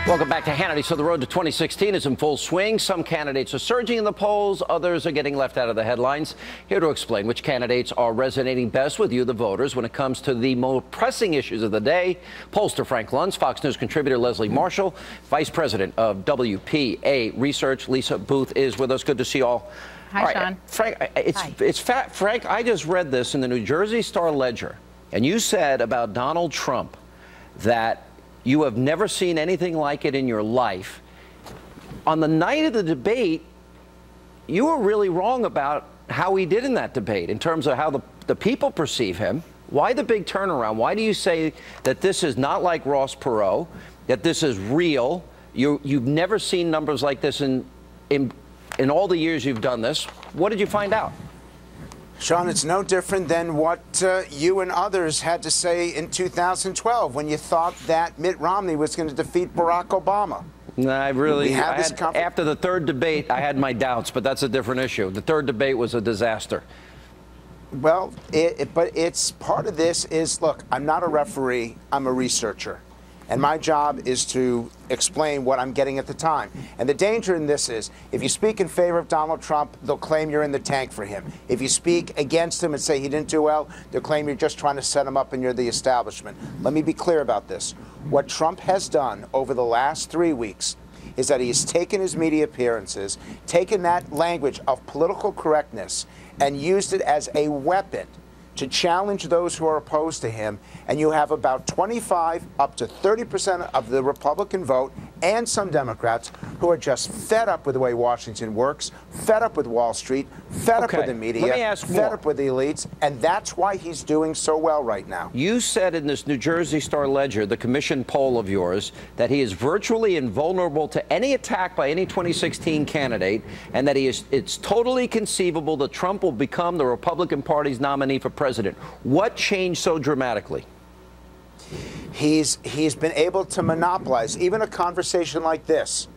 Welcome back to Hannity. So the road to 2016 is in full swing. Some candidates are surging in the polls. Others are getting left out of the headlines. Here to explain which candidates are resonating best with you, the voters, when it comes to the more pressing issues of the day. Pollster Frank Luntz, Fox News contributor Leslie Marshall, Vice President of WPA Research Lisa Booth is with us. Good to see you all. Hi, all right, Sean. Frank, Frank, I just read this in the New Jersey Star-Ledger, and you said about Donald Trump that you have never seen anything like it in your life. On the night of the debate, you were really wrong about how he did in that debate in terms of how the people perceive him. Why the big turnaround? Why do you say that this is not like Ross Perot, that this is real? You've never seen numbers like this in all the years you've done this. What did you find out? Sean, it's no different than what you and others had to say in 2012 when you thought that Mitt Romney was going to defeat Barack Obama. After the third debate, I had my doubts, but that's a different issue. The third debate was a disaster. Well, but it's part of this is, look, I'm not a referee, I'm a researcher. And my job is to explain what I'm getting at the time. And the danger in this is, if you speak in favor of Donald Trump, they'll claim you're in the tank for him. If you speak against him and say he didn't do well, they'll claim you're just trying to set him up and you're the establishment. Let me be clear about this. What Trump has done over the last 3 weeks is that he has taken his media appearances, taken that language of political correctness, and used it as a weapon to challenge those who are opposed to him, and you have about 25 up to 30% of the Republican vote and some Democrats who are just fed up with the way Washington works, fed up with Wall Street, fed up with the media, fed up with the elites, and that's why he's doing so well right now. You said in this New Jersey Star-Ledger, the commission poll of yours, that he is virtually invulnerable to any attack by any 2016 candidate, and that it's totally conceivable that Trump will become the Republican Party's nominee for president. What changed so dramatically? He's been able to monopolize even a conversation like this.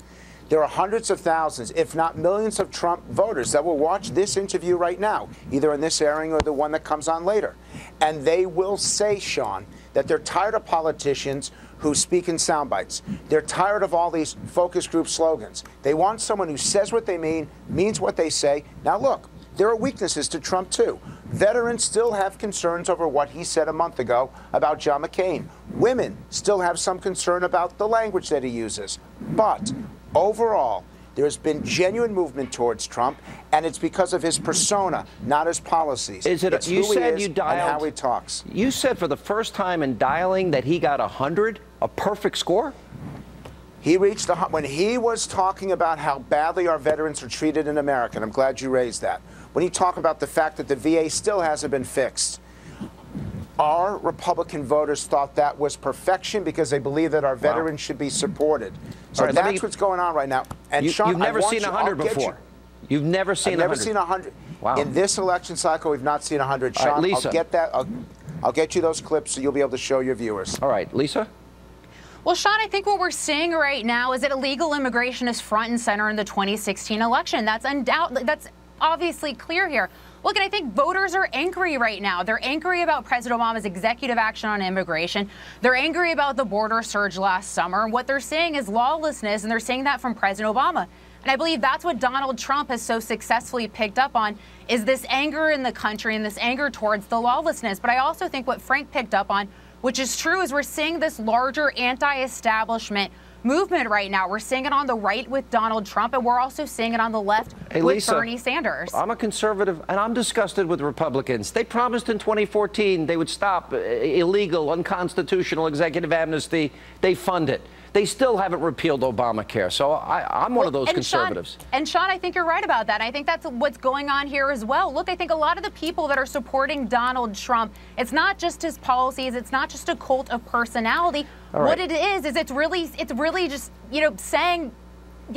There are hundreds of thousands, if not millions, of Trump voters that will watch this interview right now, either in this airing or the one that comes on later. And they will say, Sean, that they're tired of politicians who speak in sound bites. They're tired of all these focus group slogans. They want someone who says what they mean, means what they say. Now, look, there are weaknesses to Trump, too. Veterans still have concerns over what he said a month ago about John McCain. Women still have some concern about the language that he uses. But overall, there's been genuine movement towards Trump, and it's because of his persona, not his policies. It's who he is and how he talks. You said for the first time in dialing that he got 100, a perfect score? He reached when he was talking about how badly our veterans are treated in America, and I'm glad you raised that. When he talked about the fact that the VA still hasn't been fixed, our Republican voters thought that was perfection because they believe that our veterans should be supported. So that's what's going on right now. And Sean, you've never seen 100 before. You've never seen 100. I've never seen 100. Wow. In this election cycle, we've not seen 100. Sean, right, Lisa. I'll get that. I'll get you those clips so you'll be able to show your viewers. All right, Lisa. Well, Sean, I think what we're seeing right now is that illegal immigration is front and center in the 2016 election. That's obviously clear here. Look, and I think voters are angry right now. They're angry about President Obama's executive action on immigration. They're angry about the border surge last summer. What they're saying is lawlessness, and they're saying that from President Obama. And I believe that's what Donald Trump has so successfully picked up on, is this anger in the country and this anger towards the lawlessness. But I also think what Frank picked up on, which is true, is we're seeing this larger anti-establishment movement right now. We're seeing it on the right with Donald Trump, and we're also seeing it on the left with Lisa, Bernie Sanders. I'm a conservative, and I'm disgusted with Republicans. They promised in 2014 they would stop illegal, unconstitutional executive amnesty. They fund it. They still haven't repealed Obamacare. So I'm one of those conservatives. Sean, I think you're right about that. I think that's what's going on here as well. Look, I think a lot of the people that are supporting Donald Trump, it's not just his policies. It's not just a cult of personality. Right. What it is it's really just, saying,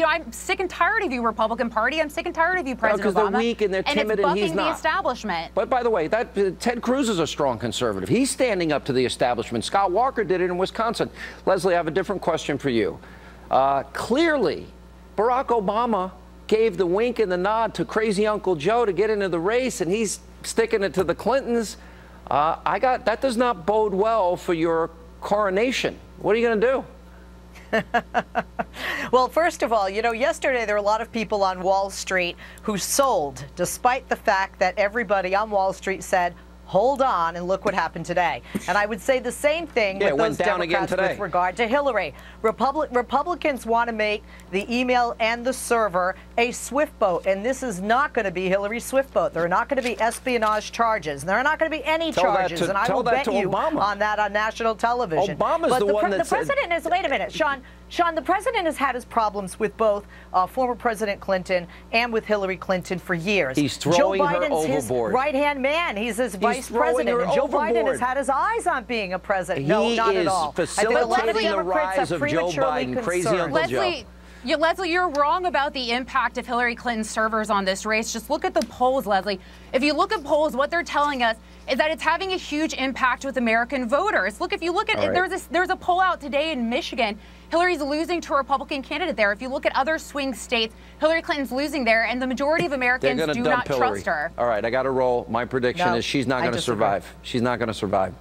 I'm sick and tired of you, Republican Party. I'm sick and tired of you, President Obama. Because they're weak and they're timid and he's not. And it's bucking the establishment. But by the way, Ted Cruz is a strong conservative. He's standing up to the establishment. Scott Walker did it in Wisconsin. Leslie, I have a different question for you. Clearly, Barack Obama gave the wink and the nod to crazy Uncle Joe to get into the race, and he's sticking it to the Clintons. That does not bode well for your coronation. What are you going to do? Well, first of all, you know, yesterday there were a lot of people on Wall Street who sold, despite the fact that everybody on Wall Street said, hold on, and look what happened today. And I would say the same thing with those Democrats with regard to Hillary. Republicans want to make the email and the server a Swift boat, and this is not going to be Hillary's Swift boat. There are not going to be espionage charges. There are not going to be any charges, and I will bet you on that on national television. Obama's the one that the president is, wait a minute, Sean, the president has had his problems with both former President Clinton and with Hillary Clinton for years. He's throwing Joe her Biden's his overboard. right-hand man. He's his vice president. And Joe Biden has had his eyes on being a president. No, not at all. He is facilitating the rise of Joe Biden. Crazy Uncle Joe. Leslie, you're wrong about the impact of Hillary Clinton's servers on this race. Just look at the polls, Leslie. If you look at polls, what they're telling us is that it's having a huge impact with American voters. Look, if you look at it, there's a poll out today in Michigan. Hillary's losing to a Republican candidate there. If you look at other swing states, Hillary Clinton's losing there, and the majority of Americans do not trust her. All right, I got to roll. My prediction is she's not going to survive. She's not going to survive.